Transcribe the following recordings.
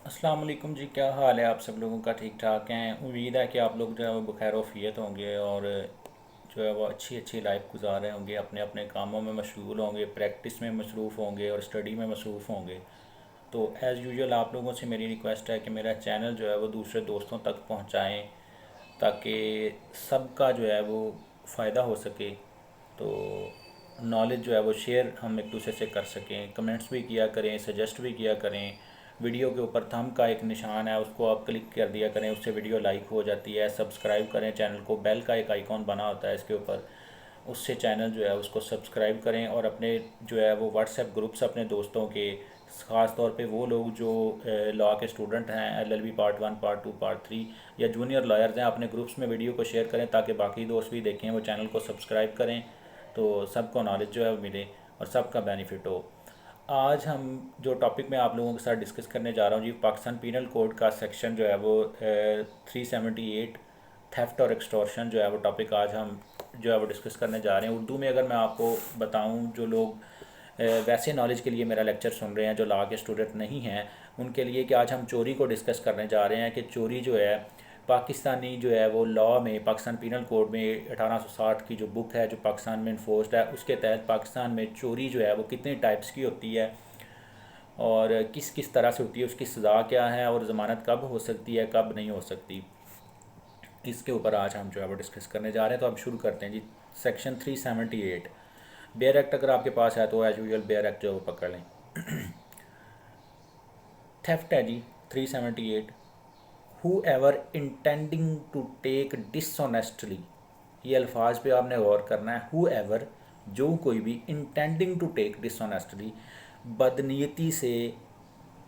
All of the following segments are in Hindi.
अस्सलाम वालेकुम जी। क्या हाल है आप सब लोगों का? ठीक ठाक हैं? उम्मीद है कि आप लोग जो है वो बखैर वफ़ियत होंगे और जो है वो अच्छी अच्छी लाइफ गुजार रहे होंगे, अपने अपने कामों में मशगूल होंगे, प्रैक्टिस में मसरूफ़ होंगे और स्टडी में मसरूफ़ होंगे। तो एज़ यूजुअल आप लोगों से मेरी रिक्वेस्ट है कि मेरा चैनल जो है वो दूसरे दोस्तों तक पहुंचाएं, ताकि सबका जो है वो फ़ायदा हो सके। तो नॉलेज जो है वो शेयर हम एक दूसरे से कर सकें। कमेंट्स भी किया करें, सजेस्ट भी किया करें। वीडियो के ऊपर थंब का एक निशान है, उसको आप क्लिक कर दिया करें, उससे वीडियो लाइक हो जाती है। सब्सक्राइब करें चैनल को, बेल का एक आइकॉन बना होता है इसके ऊपर, उससे चैनल जो है उसको सब्सक्राइब करें। और अपने जो है वो व्हाट्सएप ग्रुप्स अपने दोस्तों के, ख़ास तौर पे वो लोग जो लॉ के स्टूडेंट हैं, एलएलबी पार्ट 1 पार्ट 2 पार्ट 3 या जूनियर लॉयर्स हैं, अपने ग्रुप्स में वीडियो को शेयर करें ताकि बाकी दोस्त भी देखें, वो चैनल को सब्सक्राइब करें, तो सबको नॉलेज जो है वो मिले और सबका बेनिफिट हो। आज हम जो टॉपिक मैं आप लोगों के साथ डिस्कस करने जा रहा हूँ जी, पाकिस्तान पीनल कोड का सेक्शन जो है वो 378 थेफ्ट और एक्सटॉर्शन जो है वो टॉपिक आज हम जो है वो डिस्कस करने जा रहे हैं। उर्दू में अगर मैं आपको बताऊं, जो लोग वैसे नॉलेज के लिए मेरा लेक्चर सुन रहे हैं, जो लॉ के स्टूडेंट नहीं हैं, उनके लिए कि आज हम चोरी को डिस्कस करने जा रहे हैं कि चोरी जो है पाकिस्तानी जो है वो लॉ में, पाकिस्तान पीनल कोड में 1860 की जो बुक है जो पाकिस्तान में इन्फोर्स्ड है, उसके तहत पाकिस्तान में चोरी जो है वो कितने टाइप्स की होती है और किस किस तरह से होती है, उसकी सज़ा क्या है और ज़मानत कब हो सकती है, कब नहीं हो सकती। इसके ऊपर आज हम जो है वो डिस्कस करने जा रहे हैं। तो अब शुरू करते हैं जी। सेक्शन 378 बेयर एक्ट अगर आपके पास है तो एज यूजल बेयर एक्ट जो है वो पकड़ लें। थेफ्ट है जी 378। Whoever intending to take dishonestly, ये अल्फाज पे आपने गौर करना है। हु एवर, जो कोई भी, इंटेंडिंग टू टेक डिसऑनेस्टली, बदनीयती से,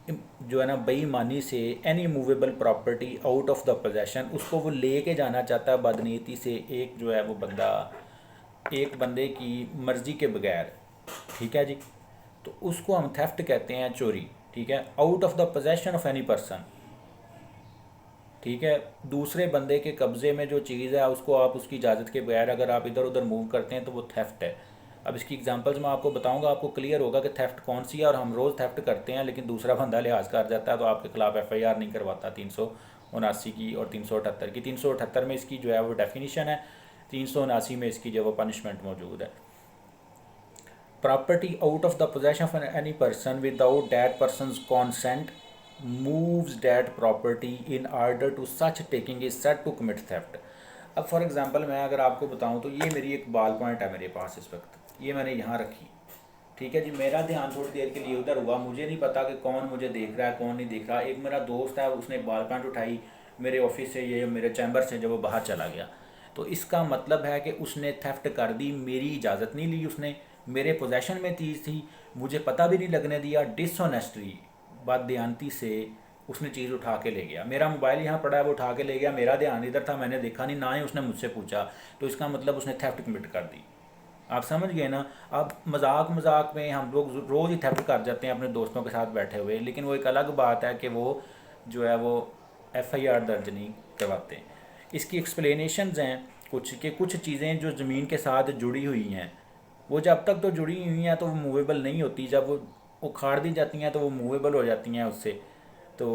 जो है ना बेईमानी से, any movable property out of the possession, उसको वो लेके जाना चाहता है बदनीयती से, एक जो है वो बंदा, एक बंदे की मर्ज़ी के बगैर, ठीक है जी, तो उसको हम थेफ्ट कहते हैं, चोरी। ठीक है, out of the possession of any person. ठीक है, दूसरे बंदे के कब्ज़े में जो चीज़ है उसको आप उसकी इजाज़त के बगैर अगर आप इधर उधर मूव करते हैं तो वो थेफ्ट है। अब इसकी एग्जांपल्स मैं आपको बताऊंगा, आपको क्लियर होगा कि थेफ्ट कौन सी है। और हम रोज़ थेफ्ट करते हैं लेकिन दूसरा बंदा लिहाज कर जाता है तो आपके खिलाफ एफआईआर नहीं करवाता 379 की और 378 की। 378 में इसकी जो है वो डेफिनीशन है, 379 में इसकी जो वो पनिशमेंट मौजूद है। Property out of the possession of any person without that person's consent moves that property in order to such taking is said to commit theft। अब फॉर एग्जांपल मैं अगर आपको बताऊं तो ये मेरी एक बॉल पॉइंट है मेरे पास इस वक्त, ये मैंने यहाँ रखी। ठीक है जी, मेरा ध्यान थोड़ी देर के लिए उधर हुआ, मुझे नहीं पता कि कौन मुझे देख रहा है कौन नहीं देख रहा। एक मेरा दोस्त है, उसने बॉल पॉइंट उठाई मेरे ऑफिस से, ये मेरे चैम्बर से, जब वो बाहर चला गया तो इसका मतलब है कि उसने थेफ्ट कर दी, मेरी इजाज़त नहीं ली उसने, मेरे पोजेशन में चीज़ थी, मुझे पता भी नहीं लगने दिया, डिसऑनेस्टली, बददयानती से उसने चीज़ उठा के ले गया। मेरा मोबाइल यहाँ पड़ा है, वो उठा के ले गया, मेरा ध्यान इधर था, मैंने देखा नहीं, ना ही उसने मुझसे पूछा, तो इसका मतलब उसने थेफ्ट कमिट कर दी। आप समझ गए ना। अब मजाक मजाक में हम लोग रोज़ ही थेफ्ट कर जाते हैं अपने दोस्तों के साथ बैठे हुए, लेकिन वो एक अलग बात है कि वो जो है वो एफआईआर दर्ज नहीं करवाते। इसकी एक्सप्लेनेशंस हैं कुछ, कि कुछ चीज़ें जो ज़मीन के साथ जुड़ी हुई हैं वो जब तक तो जुड़ी हुई हैं तो वो मूवेबल नहीं होती, जब वो उखाड़ दी जाती हैं तो वो मूवेबल हो जाती हैं उससे। तो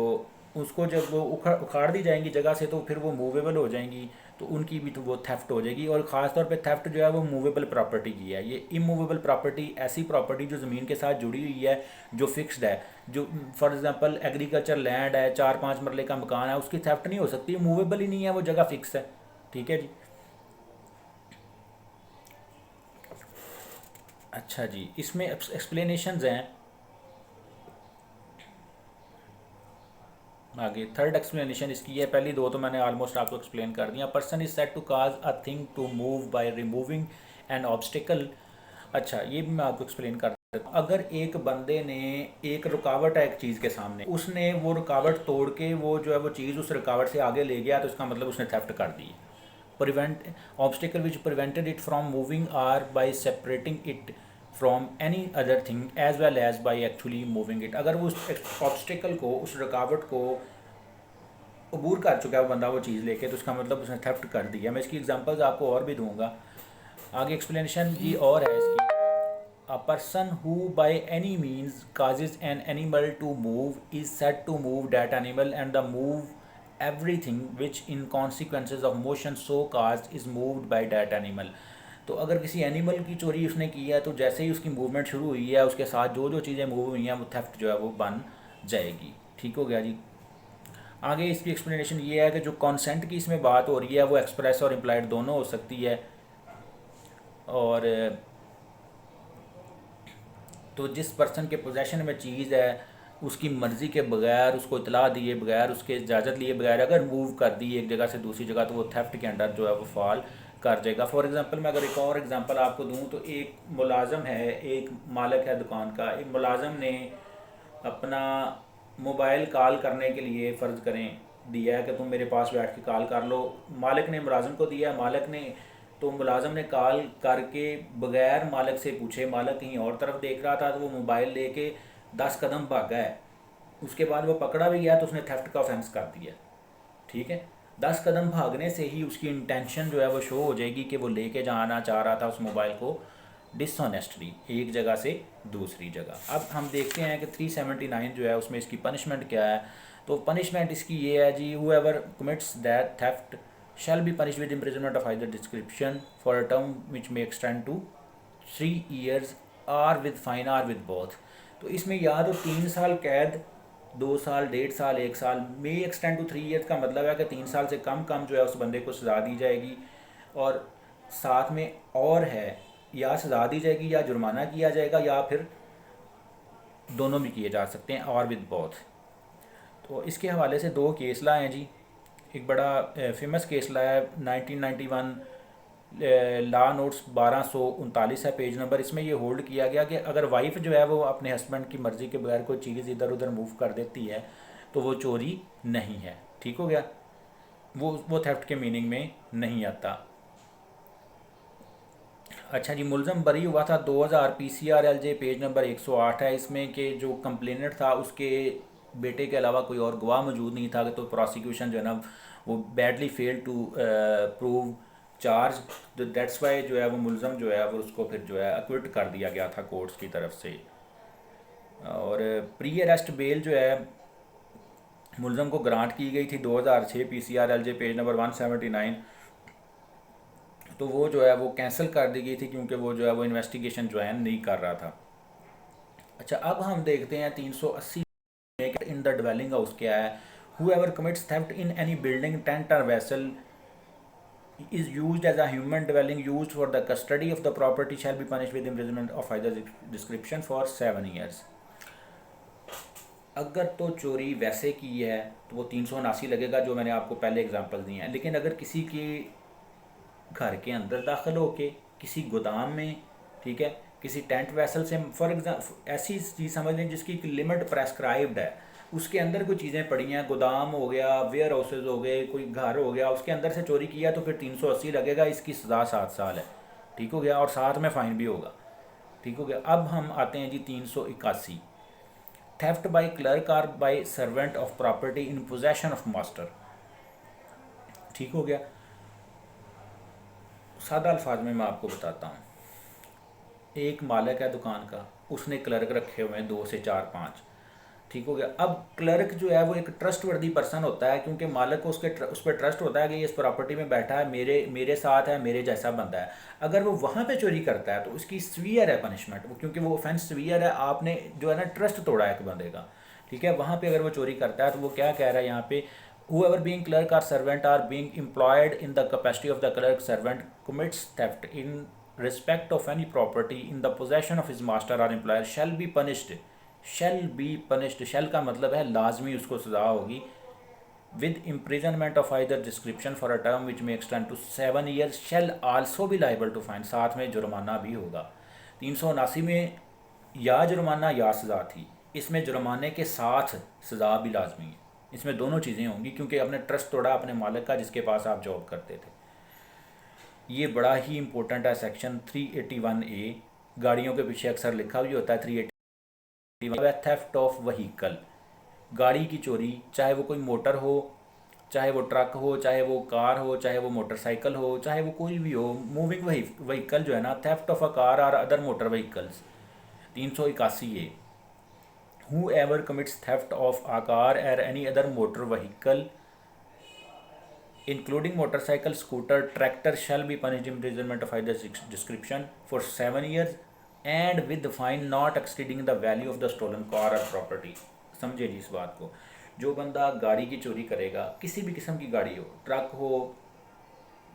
उसको जब वो उखाड़ दी जाएंगी जगह से तो फिर वो मूवेबल हो जाएंगी, तो उनकी भी तो वो थेफ्ट हो जाएगी। और ख़ास तौर पे थेफ्ट जो है वो मूवेबल प्रॉपर्टी की है। ये इमूवेबल प्रॉपर्टी ऐसी प्रॉपर्टी जो ज़मीन के साथ जुड़ी हुई है, जो फिक्स्ड है, जो फॉर एग्जांपल एग्रीकल्चर लैंड है, 4-5 मरले का मकान है, उसकी थेफ्ट नहीं हो सकती, मूवेबल ही नहीं है, वो जगह फिक्स है। ठीक है जी। अच्छा जी, इसमें एक्सप्लेनेशंस हैं आगे। थर्ड एक्सप्लेनेशन इसकी है, पहली दो तो मैंने ऑलमोस्ट आपको एक्सप्लेन कर दिया। Person is set to cause a thing to move by removing an obstacle. अच्छा, ये भी मैं आपको एक्सप्लेन कर देता हूँ। अगर एक बंदे ने, एक रुकावट है एक चीज़ के सामने, उसने वो रुकावट तोड़ के वो जो है वो चीज़ उस रुकावट से आगे ले गया तो इसका मतलब उसने थेफ्ट कर दी। Prevent obstacle which prevented it from moving or by separating it from any other thing as well as by actually moving it. अगर वो उस ऑब्स्टिकल को, उस रुकावट को अबूर कर चुका है वो बंदा वो चीज़ लेके, तो उसका मतलब उसने थेफ्ट कर दिया। मैं इसकी एग्जांपल्स आपको और भी दूंगा आगे। एक्सप्लेनेशन ये और है इसकी। A person who by any means causes an animal to move is said to move that animal, and the move everything which in consequences of motion so caused is moved by that animal. तो अगर किसी एनिमल की चोरी उसने की है तो जैसे ही उसकी मूवमेंट शुरू हुई है उसके साथ जो जो चीज़ें मूव हुई हैं वो थेफ्ट जो है वो बन जाएगी। ठीक हो गया जी। आगे इसकी एक्सप्लेनेशन ये है कि जो कॉन्सेंट की इसमें बात हो रही है वो एक्सप्रेस और इम्प्लाइड दोनों हो सकती है। और तो जिस पर्सन के पोजेशन में चीज़ है उसकी मर्ज़ी के बगैर, उसको इतला दिए बगैर, उसके इजाज़त लिए बगैर अगर मूव कर दी एक जगह से दूसरी जगह तो वो थेफ्ट के अंडर जो है वो फॉल कर जाएगा। फॉर एग्ज़ाम्पल मैं अगर एक और एग्ज़ाम्पल आपको दूं तो एक मुलाजम है, एक मालिक है दुकान का, एक मुलाजम ने अपना मोबाइल कॉल करने के लिए फ़र्ज़ करें दिया है कि तुम मेरे पास बैठ के कॉल कर लो। मालिक ने मुलाजिम को दिया, मालिक ने तो मुलाजम ने कॉल करके बगैर मालिक से पूछे, मालिक कहीं और तरफ देख रहा था तो वो मोबाइल लेके 10 कदम भागा है। उसके बाद वो पकड़ा भी गया तो उसने थेफ्ट का ऑफेंस कर दिया। ठीक है, 10 कदम भागने से ही उसकी इंटेंशन जो है वो शो हो जाएगी कि वो लेके जाना चाह रहा था उस मोबाइल को डिसऑनेस्टली एक जगह से दूसरी जगह। अब हम देखते हैं कि 379 जो है उसमें इसकी पनिशमेंट क्या है। तो पनिशमेंट इसकी ये है जी, whoever commits that theft shall be punished with imprisonment of either description for a term which may extend to 3 years or with fine or with both। तो इसमें या तो 3 साल कैद, 2 साल, 1.5 साल, 1 साल, मे एक्सटेंड टू 3 ईयर्स का मतलब है कि 3 साल से कम कम जो है उस बंदे को सज़ा दी जाएगी। और साथ में और है, या सज़ा दी जाएगी या जुर्माना किया जाएगा या फिर दोनों भी किए जा सकते हैं, और विद बोथ। तो इसके हवाले से 2 केस लाए हैं जी। एक बड़ा फेमस केस लाया है 1991 लॉ नोट्स 1239 है पेज नंबर। इसमें ये होल्ड किया गया कि अगर वाइफ जो है वो अपने हस्बैंड की मर्ज़ी के बगैर कोई चीज़ इधर उधर मूव कर देती है तो वो चोरी नहीं है। ठीक हो गया, वो थेफ्ट के मीनिंग में नहीं आता। अच्छा जी, मुलज़म बरी हुआ था 2000 PCRLJ पेज नंबर 108 है इसमें कि जो कंप्लेनेंट था उसके बेटे के अलावा कोई और गवाह मौजूद नहीं था। तो प्रोसिक्यूशन जो है ना वो badly fail to prove charge, that's why जो है वो मुलज़म जो है वो उसको फिर जो है अक्विट कर दिया गया था कोर्ट्स की तरफ से। और प्री अरेस्ट बेल जो है मुलज़म को ग्रांट की गई थी 2006 PCRLJ पेज नंबर 179। तो वो जो है वो कैंसिल कर दी गई थी क्योंकि वो जो है वो इन्वेस्टिगेशन ज्वाइन नहीं कर रहा था। अच्छा, अब हम देखते हैं 380 इन द ड्वेलिंग हाउस क्या है। whoever commits theft in any building, tent or vessel is used as a human dwelling used for the custody of the property shall be punished with imprisonment of either description for 7 years। अगर तो चोरी वैसे की है तो वो 379 लगेगा जो मैंने आपको पहले एग्जांपल दिए हैं। लेकिन अगर किसी के घर के अंदर दाखिल होके किसी गोदाम में, ठीक है, किसी टेंट वेसल से, फॉर एग्जाम्पल ऐसी चीज़ समझ लें जिसकी लिमिट प्रेस्क्राइब्ड है, उसके अंदर कोई चीज़ें पड़ी हैं, गोदाम हो गया, वेयर हाउसेज हो गए, कोई घर हो गया, उसके अंदर से चोरी किया तो फिर 380 लगेगा। इसकी सज़ा 7 साल है। ठीक हो गया, और साथ में फ़ाइन भी होगा। ठीक हो गया। अब हम आते हैं जी 381, थेफ्ट बाय क्लर्क और by servant of property in possession of master. ठीक हो गया। सादा अल्फाज में मैं आपको बताता हूँ, एक मालिक है दुकान का, उसने क्लर्क रखे हुए हैं 2 से 4 5। ठीक हो गया। अब क्लर्क जो है वो एक ट्रस्ट वर्दी पर्सन होता है क्योंकि मालिक को उस पर ट्रस्ट होता है कि ये इस प्रॉपर्टी में बैठा है, मेरे साथ है, मेरे जैसा बंदा है। अगर वो वहाँ पे चोरी करता है तो उसकी स्वीयर है पनिशमेंट, वो क्योंकि वो ऑफेंस स्वीयर है, आपने जो है ना ट्रस्ट तोड़ा है एक बंदे का। ठीक है, वहाँ पे अगर वो चोरी करता है तो वो क्या कह रहा है यहाँ पे, whoever being clerk or servant or being employed in the capacity of the clerk servant commits theft in respect of any property in the possession of his master or employer shall be punished। shall का मतलब है लाजमी उसको सज़ा होगी with imprisonment of either description for a term which may extend to 7 years shall also be liable to fine। साथ में जुर्माना भी होगा। 379 में या जुर्माना या सज़ा थी, इसमें जुर्माने के साथ सज़ा भी लाजमी है। इसमें दोनों चीज़ें होंगी क्योंकि आपने ट्रस्ट तोड़ा अपने मालिक का जिसके पास आप जॉब करते थे। ये बड़ा ही इंपॉर्टेंट है सेक्शन 381A। गाड़ियों के पीछे अक्सर लिखा भी होता है 381 थेफ्ट ऑफ व्हीकल। गाड़ी की चोरी, चाहे वो कोई मोटर हो, चाहे वो ट्रक हो, चाहे वो कार हो, चाहे वो मोटरसाइकिल हो, चाहे वो कोई भी हो, मूविंग व्हीकल जो है ना, थेफ्ट ऑफ अ कार और other motor vehicles 381 whoever commits theft of a car or any other motor vehicle including motorcycle, scooter, tractor shall be punished imprisonment of either description for 7 years and with the fine not exceeding the value of the stolen car or property। समझे जी इस बात को। जो बंदा गाड़ी की चोरी करेगा, किसी भी किस्म की गाड़ी हो, ट्रक हो,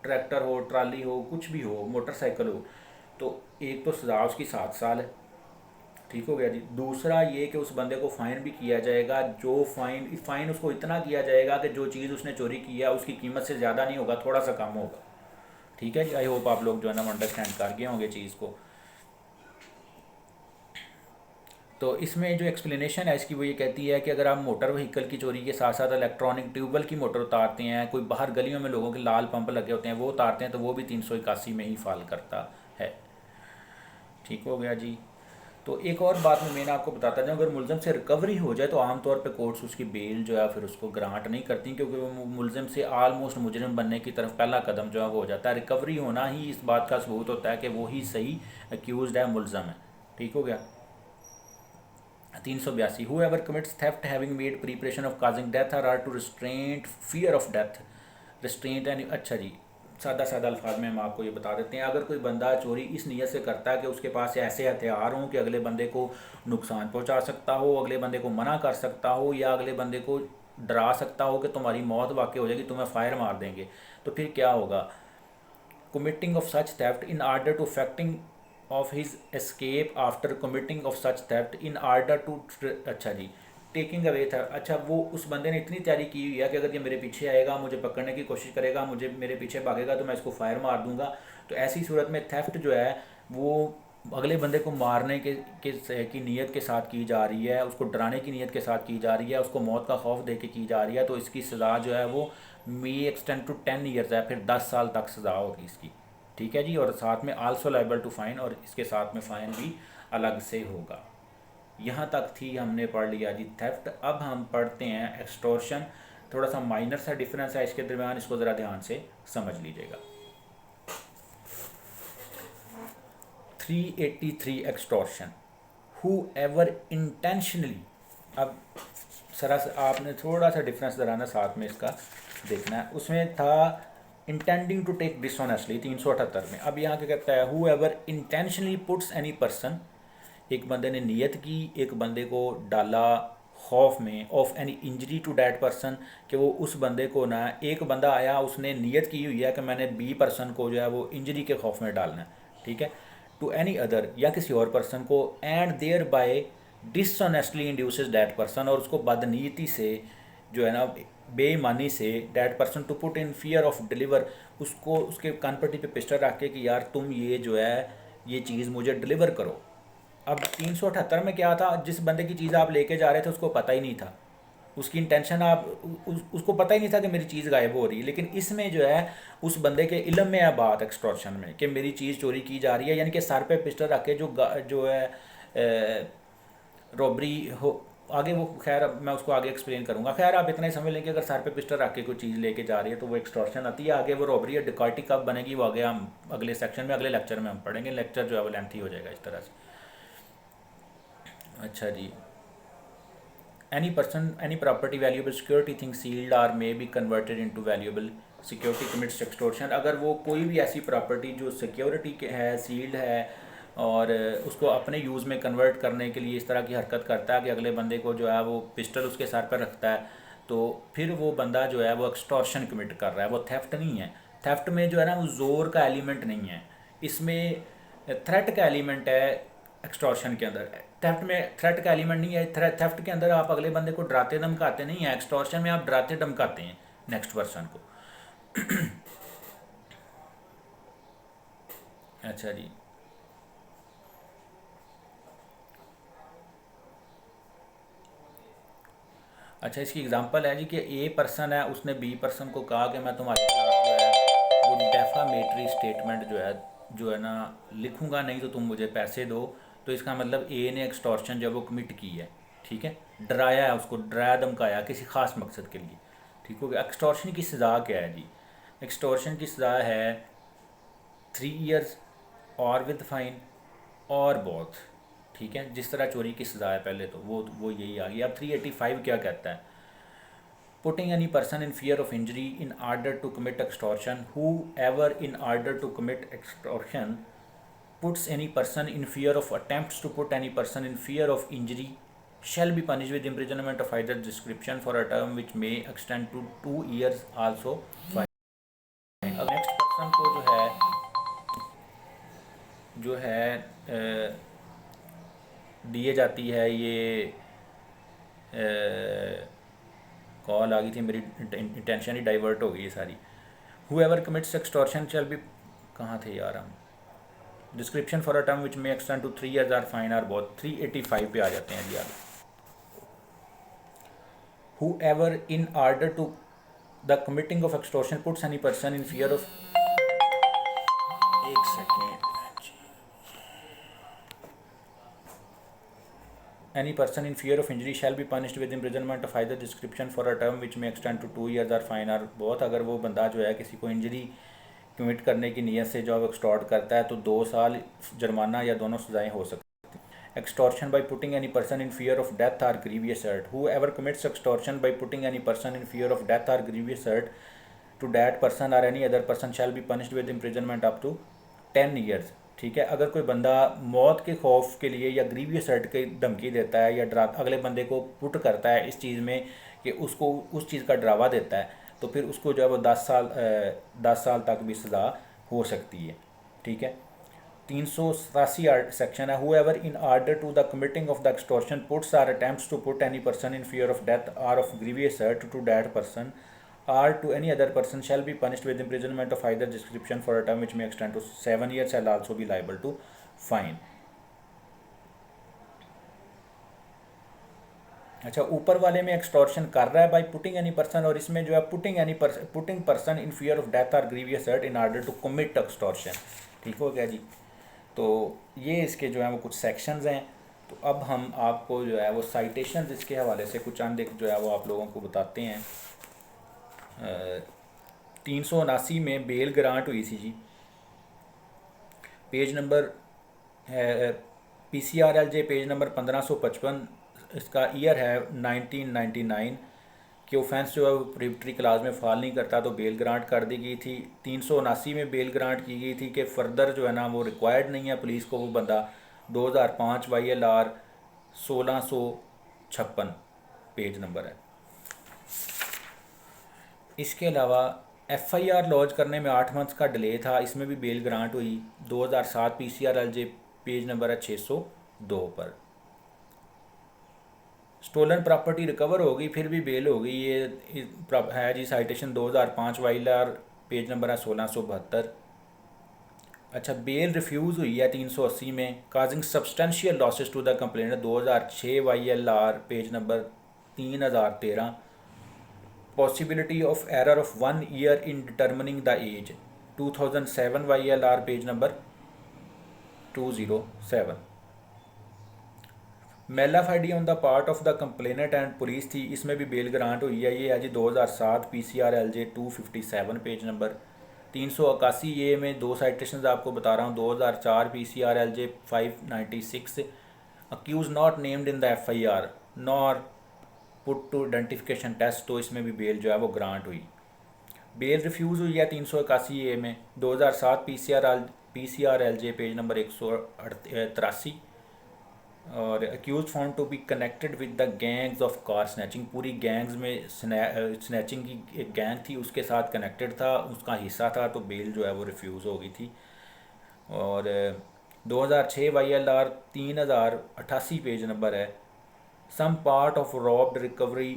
ट्रैक्टर हो, ट्राली हो, कुछ भी हो, मोटरसाइकिल हो, तो एक तो सज़ा उसकी 7 साल है, ठीक हो गया जी। दूसरा ये कि उस बंदे को फ़ाइन भी किया जाएगा, जो फ़ाइन उसको इतना किया जाएगा कि जो चीज़ उसने चोरी की है उसकी कीमत से ज़्यादा नहीं होगा, थोड़ा सा कम होगा, ठीक है जी। आई होप आप लोग जो है ना अंडरस्टैंड कर गए होंगे चीज़ को। तो इसमें जो एक्सप्लेनेशन है इसकी वो ये कहती है कि अगर आप मोटर व्हीकल की चोरी के साथ साथ इलेक्ट्रॉनिक ट्यूबवेल की मोटर उतारते हैं, कोई बाहर गलियों में लोगों के लाल पंप लगे होते हैं वो उतारते हैं, तो वो भी 381 में ही फाल करता है, ठीक हो गया जी। तो एक और बात मैंने आपको बताता जाऊँ, अगर मुलज़म से रिकवरी हो जाए तो आमतौर पे कोर्ट्स उसकी बेल जो है फिर उसको ग्रांट नहीं करती, क्योंकि वो मुलज़म से आलमोस्ट मुजरिम बनने की तरफ पहला कदम जो है वो हो जाता है। रिकवरी होना ही इस बात का सबूत होता है कि वो ही सही अक्यूज़ड है, मुलज़म है, ठीक हो गया। 382 whoever commits theft having made preparation of causing death or are to restraint fear of death restraint and अच्छा जी, सादा सादा अल्फाज में हम आपको ये बता देते हैं। अगर कोई बंदा चोरी इस नीयत से करता है कि उसके पास ऐसे हथियार हों कि अगले बंदे को नुकसान पहुंचा सकता हो, अगले बंदे को मना कर सकता हो, या अगले बंदे को डरा सकता हो कि तुम्हारी मौत वाक़ई हो जाएगी, तुम्हें फायर मार देंगे, तो फिर क्या होगा। committing of such theft in order to effecting of his escape after committing of such theft in order to अच्छा जी टेकिंग अवे था। अच्छा, वो उस बंदे ने इतनी तैयारी की हुई है कि अगर ये मेरे पीछे आएगा, मुझे पकड़ने की कोशिश करेगा, मुझे मेरे पीछे भागेगा तो मैं इसको फायर मार दूंगा। तो ऐसी सूरत में थेफ्ट जो है वो अगले बंदे को मारने की नीयत के साथ की जा रही है, उसको डराने की नीयत के साथ की जा रही है, उसको मौत का खौफ दे के की जा रही है। तो इसकी सज़ा जो है वो मे एक्सटेंड टू 10 ईयर्स है, फिर 10 साल तक सज़ा होगी इसकी, ठीक है जी। और साथ में आल्सो लाइबल टू फाइन, और इसके साथ में फ़ाइन भी अलग से होगा। यहाँ तक थी हमने पढ़ लिया जी थेफ्ट। अब हम पढ़ते हैं एक्सटॉर्शन। थोड़ा सा माइनर सा डिफरेंस है इसके दरमियान, इसको ज़रा ध्यान से समझ लीजिएगा। 383 एक्सटॉर्शन whoever intentionally, अब सरा आपने थोड़ा सा डिफरेंस ज़रा ना साथ में इसका देखना है। उसमें था इंटेंडिंग टू टेक डिसऑनेस्टली 378 में। अब यहाँ क्या कहता है, whoever intentionally puts any person, एक बंदे ने नियत की एक बंदे को डाला खौफ में of any injury to that person, कि वो उस बंदे को ना, एक बंदा आया उसने नियत की हुई है कि मैंने बी पर्सन को जो है वो इंजरी के खौफ में डालना है, ठीक है, टू एनी अदर या किसी और पर्सन को, and thereby dishonestly induces that person, और उसको बदनीयती से जो है ना बेईमानी से that person to put in fear of deliver, उसको उसके कानपट्टी पे पिस्टल रख के कि यार तुम ये जो है ये चीज़ मुझे डिलीवर करो। अब 378 में क्या था, जिस बंदे की चीज़ आप लेके जा रहे थे उसको पता ही नहीं था, उसकी इंटेंशन आप उसको पता ही नहीं था कि मेरी चीज़ गायब हो रही है। लेकिन इसमें जो है उस बंदे के इल्म में है बात एक्सटॉर्शन में कि मेरी चीज़ चोरी की जा रही है, यानी कि सर पे पिस्टल रख के जो है रॉबरी हो, आगे वो खैर अब मैं उसको आगे एक्सप्लेन करूंगा। खैर आप इतना ही समझ लें कि अगर सर पे पिस्टल रख के कोई चीज़ लेके जा रही है तो वो एक्सटॉर्शन आती है। आगे वो रॉबरी या डिकॉटी कब बनेगी वो आगे हम अगले सेक्शन में अगले लेक्चर में हम पढ़ेंगे। लेक्चर जो है वो लेंथी हो जाएगा इस तरह से। अच्छा जी, any person, any property valuable security thing sealed or may be converted into valuable security commits extortion। अगर वो कोई भी ऐसी प्रॉपर्टी जो सिक्योरिटी के है, सील्ड है, और उसको अपने यूज़ में कन्वर्ट करने के लिए इस तरह की हरकत करता है कि अगले बंदे को जो है वो पिस्टल उसके सर पर रखता है, तो फिर वो बंदा जो है वो एक्सटॉर्शन कमिट कर रहा है। वो थेफ्ट नहीं है। थेफ्ट में जो है ना वो ज़ोर का एलिमेंट नहीं है, इसमें थ्रेट का एलिमेंट है एक्सटॉर्शन के अंदर। थेफ्ट में थ्रेट का एलिमेंट नहीं है। थेफ्ट के अंदर आप अगले बंदे को डराते धमकाते नहीं है, एक्सटॉर्शन में आप डराते धमकाते हैं नेक्स्ट पर्सन को। अच्छा जी, अच्छा इसकी एग्जांपल है जी कि ए पर्सन है, उसने बी पर्सन को कहा कि मैं तुम्हारे खिलाफ जो है वो डेफामेटरी स्टेटमेंट जो है ना लिखूंगा, नहीं तो तुम मुझे पैसे दो। तो इसका मतलब ए ने एक्सटॉर्शन जो वो कमिट की है, ठीक है, डराया है उसको, डराया धमकाया किसी खास मकसद के लिए, ठीक हो गया। एक्सटॉर्शन की सज़ा क्या है जी? एक्सटॉर्शन की सज़ा है 3 ईयर्स और विद फाइन और बहुत, ठीक है, जिस तरह चोरी की सज़ा है पहले तो वो यही आ गई। अब 385 क्या कहता है? Putting any person in fear of injury in order to commit extortion, whoever in order to commit extortion puts any person in fear of attempts to put any person in fear of injury shall be punished with imprisonment of either description for a term which may extend to 2 years also fine। अब नेक्स्ट पर्सन को जो है दिए जाती है ये कॉल आ गई थी मेरी, इंटेंशन ही डाइवर्ट हो गई है सारी। whoever commits extortion shall be, कहाँ थे यार हम, description for a term which may extend to 3 years or fine or बहुत। 385 पे आ जाते हैं जी आप। Whoever in order to the committing of extortion puts any person in fear of, एक second, any person in fear of injury shall be punished with imprisonment of either description for a term which may extend to 2 years or fine or बहुत। अगर वो बंदा जो है किसी को इंजरी कमिट करने की नीयत से जब एक्सटॉर्ट करता है तो 2 साल जुर्माना या दोनों सजाएं हो सकती हैं। Extortion by putting any person in fear of death or grievous hurt, whoever commits extortion by putting any person in fear of death or grievous hurt to that person or any other person shall be punished with imprisonment up to 10 years। ठीक है, अगर कोई बंदा मौत के खौफ के लिए या ग्रीवियस हर्ट की धमकी देता है या डरा अगले बंदे को पुट करता है इस चीज़ में कि उसको उस चीज़ का डरावा देता है, तो फिर उसको जो है वो 10 साल तक भी सज़ा हो सकती है। ठीक है, 387 सेक्शन है, whoever in order to the committing of the extortion puts or attempts to put any person in fear of death or of grievous hurt to that person or to any other person shall be punished with imprisonment of either description for a term which may extend to 7 years shall also be liable to fine। अच्छा, ऊपर वाले में एक्सटॉर्शन कर रहा है बाय पुटिंग एनी पर्सन, और इसमें जो है putting person in fear of death or grievous hurt in order to commit extortion. ठीक हो गया जी। तो ये इसके जो है वो कुछ सेक्शंस हैं। तो अब हम आपको जो है वो साइटेशन इसके हवाले से कुछ चंद एक जो है वो आप लोगों को बताते हैं। 379 में बेल ग्रांट हुई थी जी। पेज नंबर है PCRLJ पेज नंबर 1555, इसका ईयर है 1999 कि ऑफेंस जो है वो प्रिविटरी क्लास में फॉल नहीं करता तो बेल ग्रांट कर दी गई थी। 379 में बेल ग्रांट की गई थी कि फर्दर जो है ना वो रिक्वायर्ड नहीं है पुलिस को वो बंदा। 2005 YLR 1656 पेज नंबर है। इसके अलावा FIR लॉन्च करने में 8 मंथ्स का डिले था, इसमें भी बेल ग्रांट हुई। 2007 PCRLJ पेज नंबर है 602 पर। स्टोलन प्रॉपर्टी रिकवर हो गई फिर भी बेल हो गई, ये है जी साइटेशन 2005 YLR पेज नंबर है 1672। अच्छा, बेल रिफ्यूज़ हुई है 380 में, causing substantial losses to the complainant 2006 YLR page number 3013। Possibility of error of 1 year in determining the age 2007 YLR page number 207। Mala fide on the part of the complainant and police थी, इसमें भी बेल ग्रांट हुई है। ये है जी 2007 PCRLJ 257 पेज नंबर 381। ये में 2 साइटेशंस आपको बता रहा हूँ। 2004 PCRLJ 596 accused not named in the FIR nor put to identification test, तो इसमें भी बेल जो है वो ग्रांट हुई। बेल रिफ्यूज़ हुई है 381 में 2007 PCRLJ पेज नंबर 183। और accused found to be connected with the gangs of car snatching, पूरी गैंग्स में स्नैचिंग की एक गैंग थी उसके साथ कनेक्टेड था, उसका हिस्सा था, तो बेल जो है वो रिफ्यूज़ हो गई थी। और 2006 YLR 3088 पेज नंबर है, some part of robbed recovery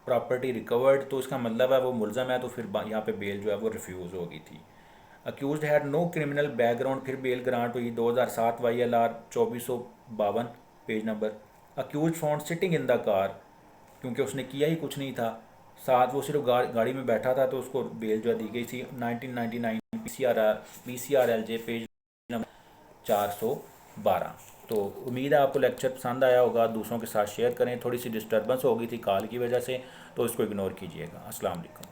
property recovered, तो इसका मतलब है वो मुलज़म है, तो फिर यहाँ पे बेल जो है वो रिफ्यूज़ हो गई थी। Accused had no criminal background, फिर बेल ग्रांट हुई। 2007 YLR 2452 page number. Accused found sitting in the car, क्योंकि उसने किया ही कुछ नहीं था, साथ वो सिर्फ गाड़ी में बैठा था, तो उसको बेल जो दी गई थी। 1999 PCRLJ पेज नंबर 412। तो उम्मीद है आपको लेक्चर पसंद आया होगा, दूसरों के साथ शेयर करें। थोड़ी सी डिस्टर्बेंस हो गई थी कॉल की वजह से, तो इसको इग्नोर कीजिएगा। अस्सलाम वालेकुम।